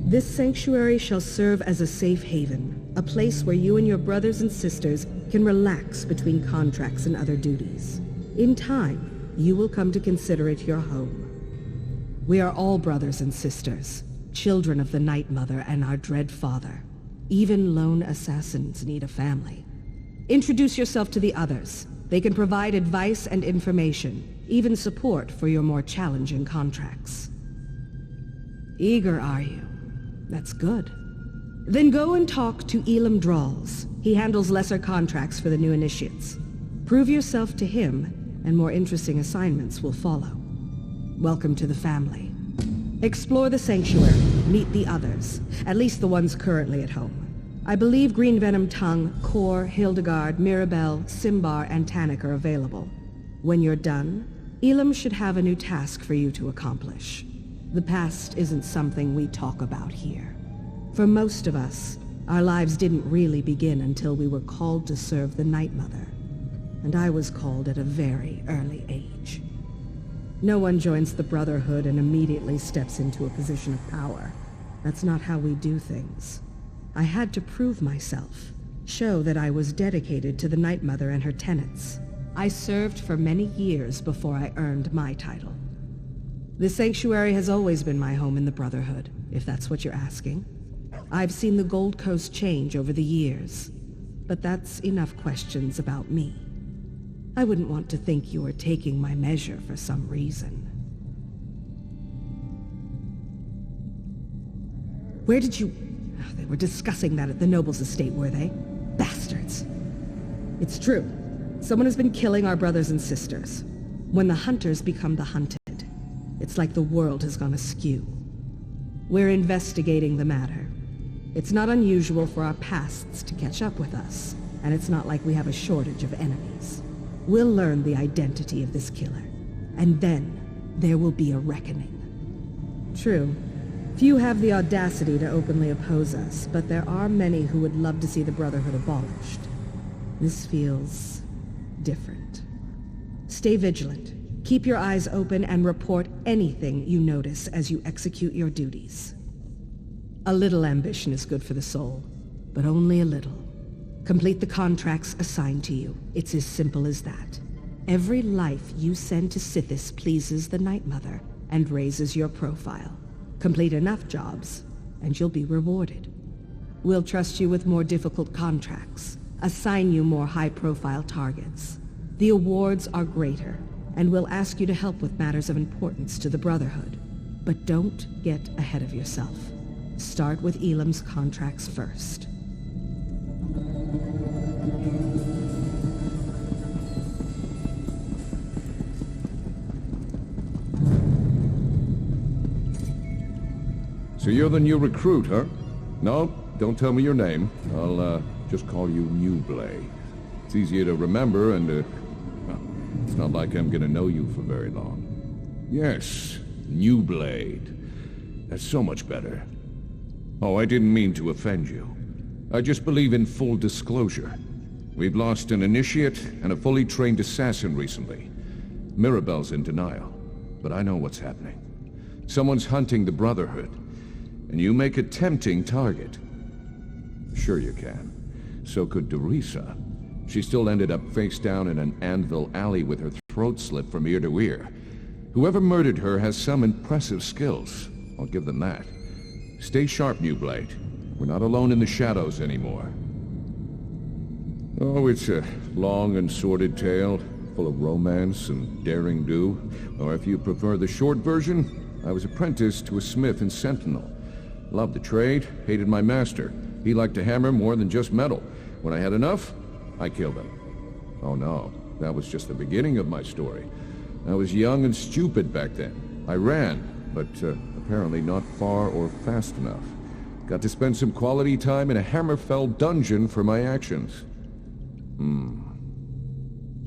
This sanctuary shall serve as a safe haven, a place where you and your brothers and sisters can relax between contracts and other duties. In time, you will come to consider it your home. We are all brothers and sisters, children of the Night Mother and our dread father. Even lone assassins need a family. Introduce yourself to the others. They can provide advice and information, even support for your more challenging contracts. Eager, are you? That's good. Then go and talk to Elam Drawls. He handles lesser contracts for the new initiates. Prove yourself to him, and more interesting assignments will follow. Welcome to the family. Explore the sanctuary, meet the others, at least the ones currently at home. I believe Green Venom Tongue, Core, Hildegard, Mirabelle, Simbar, and Tannic are available. When you're done, Elam should have a new task for you to accomplish. The past isn't something we talk about here. For most of us, our lives didn't really begin until we were called to serve the Night Mother. And I was called at a very early age. No one joins the Brotherhood and immediately steps into a position of power. That's not how we do things. I had to prove myself, show that I was dedicated to the Night Mother and her tenets. I served for many years before I earned my title. The sanctuary has always been my home in the Brotherhood, if that's what you're asking. I've seen the Gold Coast change over the years, but that's enough questions about me. I wouldn't want to think you were taking my measure for some reason. Where did you... They were discussing that at the Noble's estate, were they? Bastards. It's true. Someone has been killing our brothers and sisters. When the hunters become the hunted, it's like the world has gone askew. We're investigating the matter. It's not unusual for our pasts to catch up with us, and it's not like we have a shortage of enemies. We'll learn the identity of this killer, and then there will be a reckoning. True, few have the audacity to openly oppose us, but there are many who would love to see the Brotherhood abolished. This feels different. Stay vigilant. Keep your eyes open and report anything you notice as you execute your duties. A little ambition is good for the soul, but only a little. Complete the contracts assigned to you. It's as simple as that. Every life you send to Sithis pleases the Night Mother and raises your profile. Complete enough jobs, and you'll be rewarded. We'll trust you with more difficult contracts, assign you more high-profile targets. The awards are greater, and we'll ask you to help with matters of importance to the Brotherhood. But don't get ahead of yourself. Start with Elam's contracts first. So you're the new recruit, huh? No, don't tell me your name. I'll, just call you New Blade. It's easier to remember and, well, it's not like I'm gonna know you for very long. Yes, New Blade. That's so much better. Oh, I didn't mean to offend you. I just believe in full disclosure. We've lost an initiate and a fully trained assassin recently. Mirabelle's in denial, but I know what's happening. Someone's hunting the Brotherhood, and you make a tempting target. Sure you can. So could Derisa. She still ended up face down in an anvil alley with her throat slit from ear to ear. Whoever murdered her has some impressive skills. I'll give them that. Stay sharp, New Blade. We're not alone in the shadows anymore. Oh, it's a long and sordid tale, full of romance and daring do. Or if you prefer the short version, I was apprenticed to a smith in Sentinel. Loved the trade, hated my master. He liked to hammer more than just metal. When I had enough, I killed him. Oh no, that was just the beginning of my story. I was young and stupid back then. I ran, but apparently not far or fast enough. Got to spend some quality time in a Hammerfell dungeon for my actions.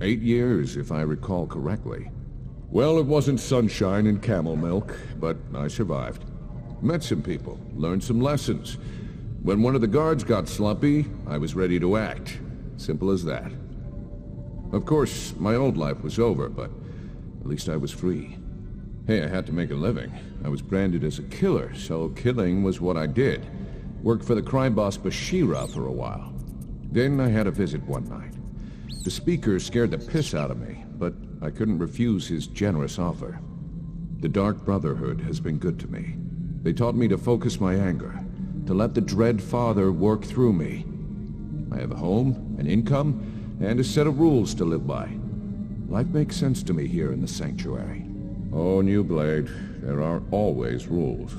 8 years, if I recall correctly. Well, it wasn't sunshine and camel milk, but I survived. Met some people, learned some lessons. When one of the guards got slumpy, I was ready to act. Simple as that. Of course, my old life was over, but at least I was free. Hey, I had to make a living. I was branded as a killer, so killing was what I did. Worked for the crime boss Bashira for a while. Then I had a visit one night. The speaker scared the piss out of me, but I couldn't refuse his generous offer. The Dark Brotherhood has been good to me. They taught me to focus my anger, to let the Dread Father work through me. I have a home, an income, and a set of rules to live by. Life makes sense to me here in the Sanctuary. Oh, New Blade, there are always rules.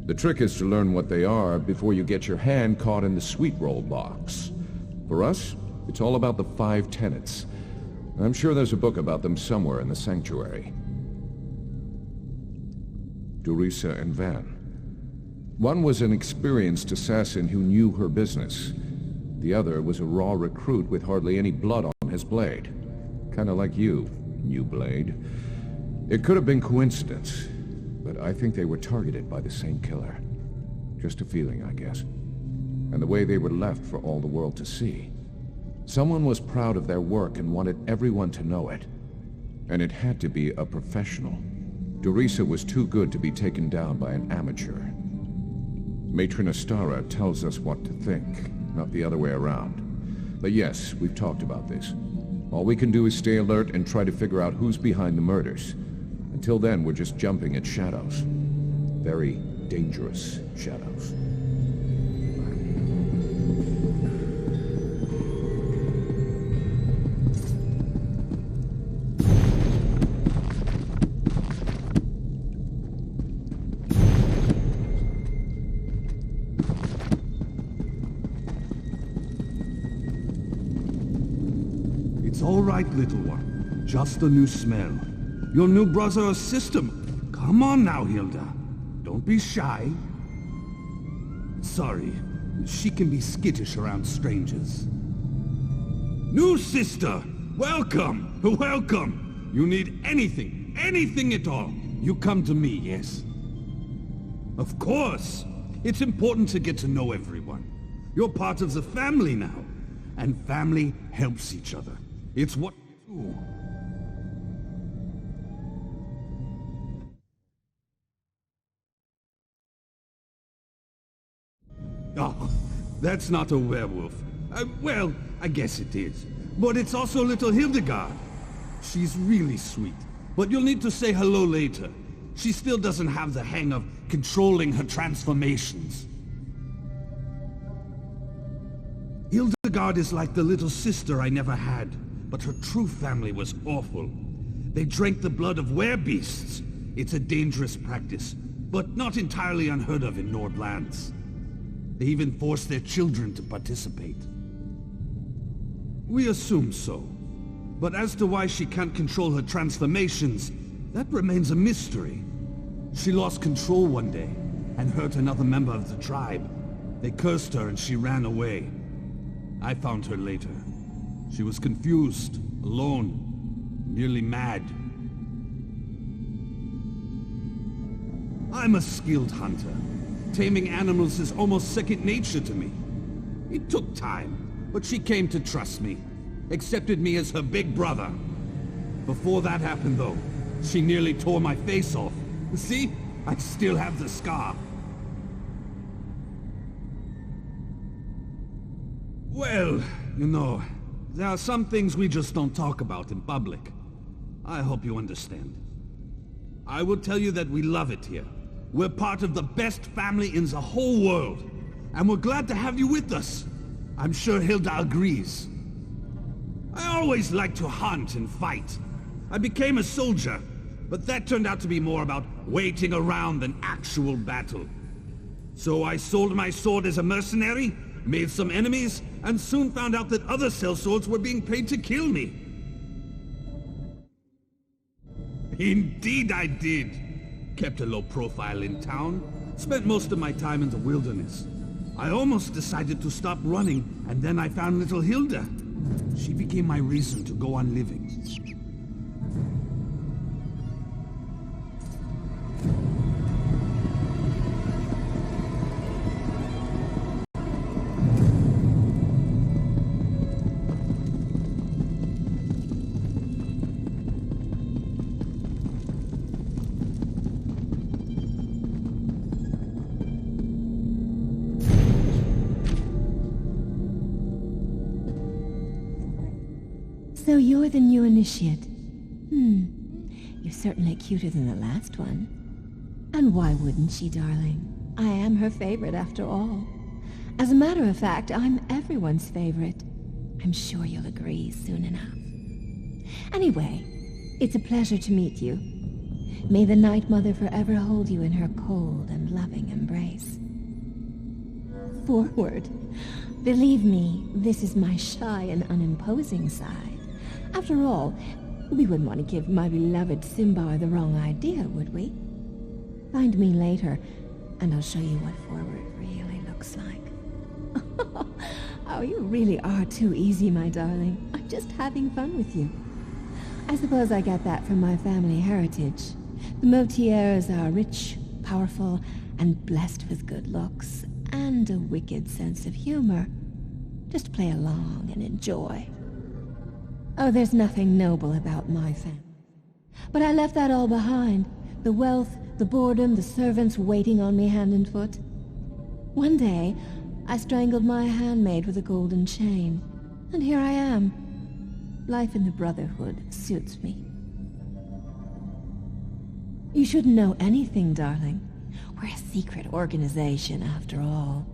The trick is to learn what they are before you get your hand caught in the sweet roll box. For us, it's all about the 5 tenets. I'm sure there's a book about them somewhere in the Sanctuary. Durisa and Van. One was an experienced assassin who knew her business. The other was a raw recruit with hardly any blood on his blade. Kinda like you, New Blade. It could have been coincidence, but I think they were targeted by the same killer. Just a feeling, I guess. And the way they were left for all the world to see. Someone was proud of their work and wanted everyone to know it. And it had to be a professional. Durisa was too good to be taken down by an amateur. Matron Astara tells us what to think, not the other way around. But yes, we've talked about this. All we can do is stay alert and try to figure out who's behind the murders. Until then, we're just jumping at shadows. Very dangerous shadows. It's all right, little one. Just a new smell. Your new brother or sister. Come on now, Hilda. Don't be shy. Sorry, she can be skittish around strangers. New sister! Welcome! Welcome! You need anything at all, you come to me, yes? Of course! It's important to get to know everyone. You're part of the family now, and family helps each other. It's what we do. Oh, that's not a werewolf. Well, I guess it is. But it's also little Hildegard. She's really sweet. But you'll need to say hello later. She still doesn't have the hang of controlling her transformations. Hildegard is like the little sister I never had. But her true family was awful. They drank the blood of werebeasts. It's a dangerous practice, but not entirely unheard of in Nordlands. They even forced their children to participate. We assume so. But as to why she can't control her transformations, that remains a mystery. She lost control one day, and hurt another member of the tribe. They cursed her and she ran away. I found her later. She was confused, alone, nearly mad. I'm a skilled hunter. Taming animals is almost second nature to me. It took time, but she came to trust me, accepted me as her big brother. Before that happened, though, she nearly tore my face off. See? I still have the scar. Well, you know, there are some things we just don't talk about in public. I hope you understand. I will tell you that we love it here. We're part of the best family in the whole world. And we're glad to have you with us. I'm sure Hilda agrees. I always liked to hunt and fight. I became a soldier, but that turned out to be more about waiting around than actual battle. So I sold my sword as a mercenary, made some enemies, and soon found out that other sellswords were being paid to kill me. Indeed I did. Kept a low profile in town, spent most of my time in the wilderness. I almost decided to stop running, and then I found little Hilda. She became my reason to go on living. So you're the new initiate. You're certainly cuter than the last one. And why wouldn't she, darling? I am her favorite after all. As a matter of fact, I'm everyone's favorite. I'm sure you'll agree soon enough. Anyway, it's a pleasure to meet you. May the Night Mother forever hold you in her cold and loving embrace. Forward. Believe me, this is my shy and unimposing side. After all, we wouldn't want to give my beloved Simbar the wrong idea, would we? Find me later, and I'll show you what forward really looks like. Oh, you really are too easy, my darling. I'm just having fun with you. I suppose I get that from my family heritage. The Motiers are rich, powerful, and blessed with good looks, and a wicked sense of humor. Just play along and enjoy. Oh, there's nothing noble about my family. But I left that all behind. The wealth, the boredom, the servants waiting on me hand and foot. One day, I strangled my handmaid with a golden chain. And here I am. Life in the Brotherhood suits me. You shouldn't know anything, darling. We're a secret organization, after all.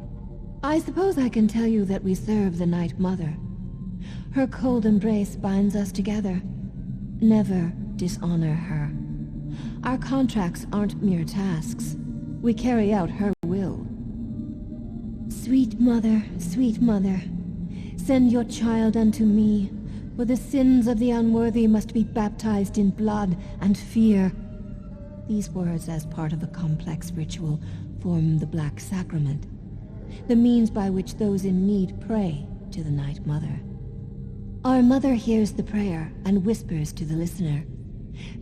I suppose I can tell you that we serve the Night Mother. Her cold embrace binds us together. Never dishonor her. Our contracts aren't mere tasks. We carry out her will. Sweet mother, send your child unto me, for the sins of the unworthy must be baptized in blood and fear. These words, as part of a complex ritual, form the Black Sacrament, the means by which those in need pray to the Night Mother. Our mother hears the prayer and whispers to the listener.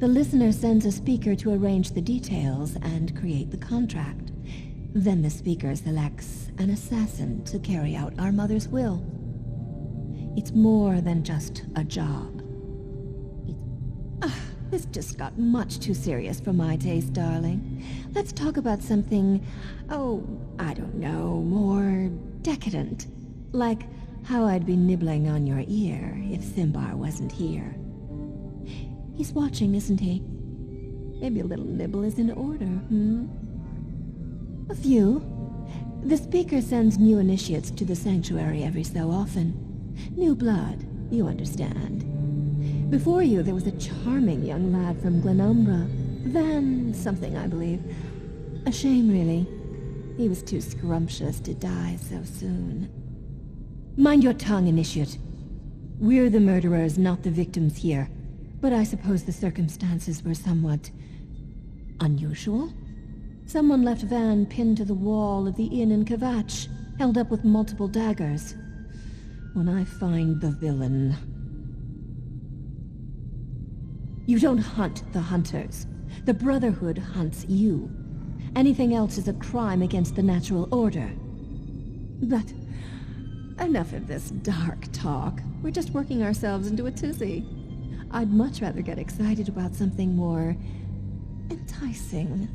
The listener sends a speaker to arrange the details and create the contract. Then the speaker selects an assassin to carry out our mother's will. It's more than just a job. This just got much too serious for my taste, darling. Let's talk about something, I don't know, more decadent. Like how I'd be nibbling on your ear if Simbar wasn't here. He's watching, isn't he? Maybe a little nibble is in order, A few. The speaker sends new initiates to the sanctuary every so often. New blood, you understand. Before you, there was a charming young lad from Glenumbra. Van something, I believe. A shame, really. He was too scrumptious to die so soon. Mind your tongue, initiate. We're the murderers, not the victims here. But I suppose the circumstances were somewhat unusual? Someone left Van pinned to the wall of the inn in Kvatch, held up with multiple daggers. When I find the villain... You don't hunt the hunters. The Brotherhood hunts you. Anything else is a crime against the natural order. But enough of this dark talk. We're just working ourselves into a tizzy. I'd much rather get excited about something more enticing.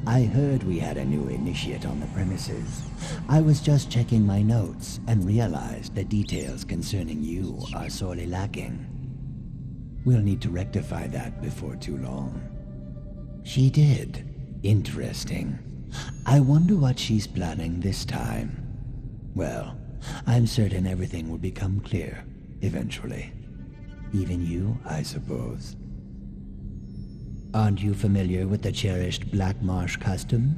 I heard we had a new initiate on the premises. I was just checking my notes and realized the details concerning you are sorely lacking. We'll need to rectify that before too long. She did. Interesting. I wonder what she's planning this time. Well, I'm certain everything will become clear, eventually. Even you, I suppose. Aren't you familiar with the cherished Black Marsh custom?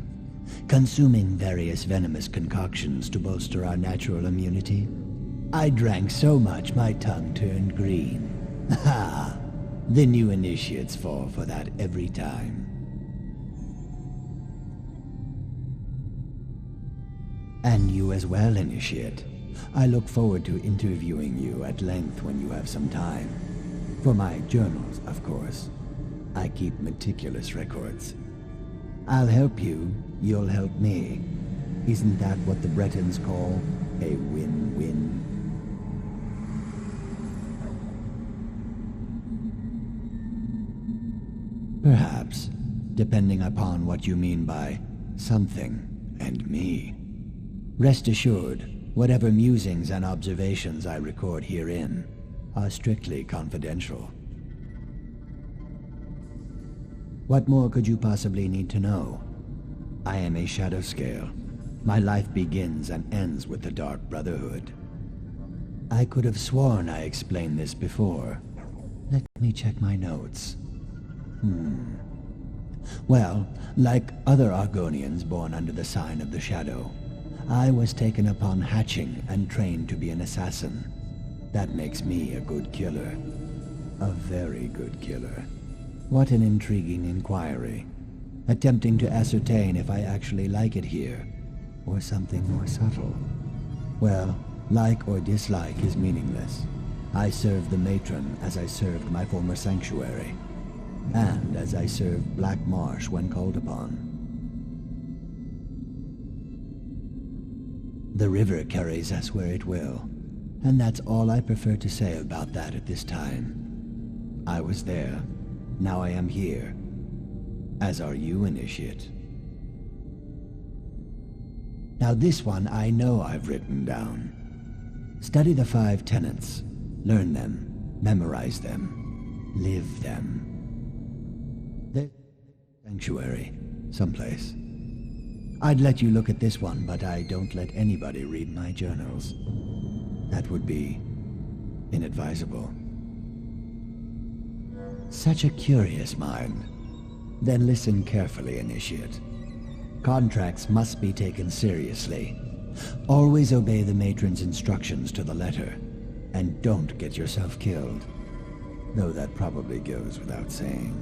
Consuming various venomous concoctions to bolster our natural immunity? I drank so much my tongue turned green. Ha! The new initiates fall for that every time. And you as well, initiate. I look forward to interviewing you at length when you have some time. For my journals, of course. I keep meticulous records. I'll help you, you'll help me. Isn't that what the Bretons call a win-win? perhaps, depending upon what you mean by something and me. Rest assured, whatever musings and observations I record herein are strictly confidential. What more could you possibly need to know? I am a shadow scale. My life begins and ends with the Dark Brotherhood. I could have sworn I explained this before. Let me check my notes. Well, like other Argonians born under the sign of the Shadow, I was taken upon hatching and trained to be an assassin. That makes me a good killer. A very good killer. What an intriguing inquiry. Attempting to ascertain if I actually like it here, or something more subtle. Well, like or dislike is meaningless. I served the matron as I served my former sanctuary, and as I served Black Marsh when called upon. The river carries us where it will, and that's all I prefer to say about that at this time. I was there, now I am here, as are you, Initiate. Now this one I know I've written down. Study the 5 tenets. Learn them, memorize them, live them. There's a sanctuary, someplace. I'd let you look at this one, but I don't let anybody read my journals. That would be inadvisable. Such a curious mind. Then listen carefully, Initiate. Contracts must be taken seriously. Always obey the matron's instructions to the letter. And don't get yourself killed. Though that probably goes without saying.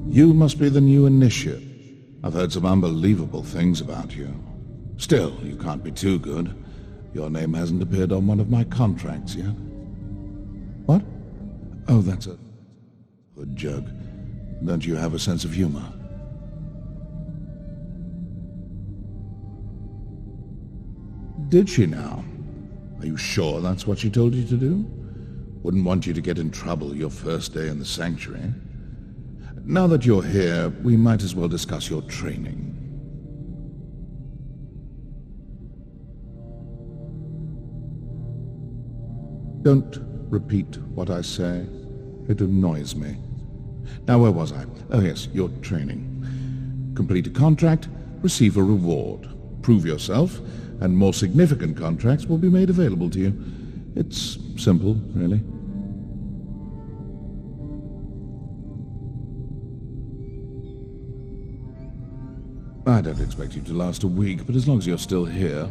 You must be the new Initiate. I've heard some unbelievable things about you. Still, you can't be too good. Your name hasn't appeared on one of my contracts yet. What? Oh, that's a good joke. Don't you have a sense of humor? Did she now? Are you sure that's what she told you to do? Wouldn't want you to get in trouble your first day in the sanctuary. Now that you're here, we might as well discuss your training. Don't repeat what I say. It annoys me. Now, where was I? Oh yes, your training. Complete a contract, receive a reward. Prove yourself, and more significant contracts will be made available to you. It's simple, really. I don't expect you to last a week, but as long as you're still here.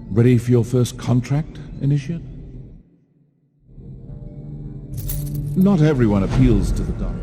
Ready for your first contract, Initiate? Not everyone appeals to the dark.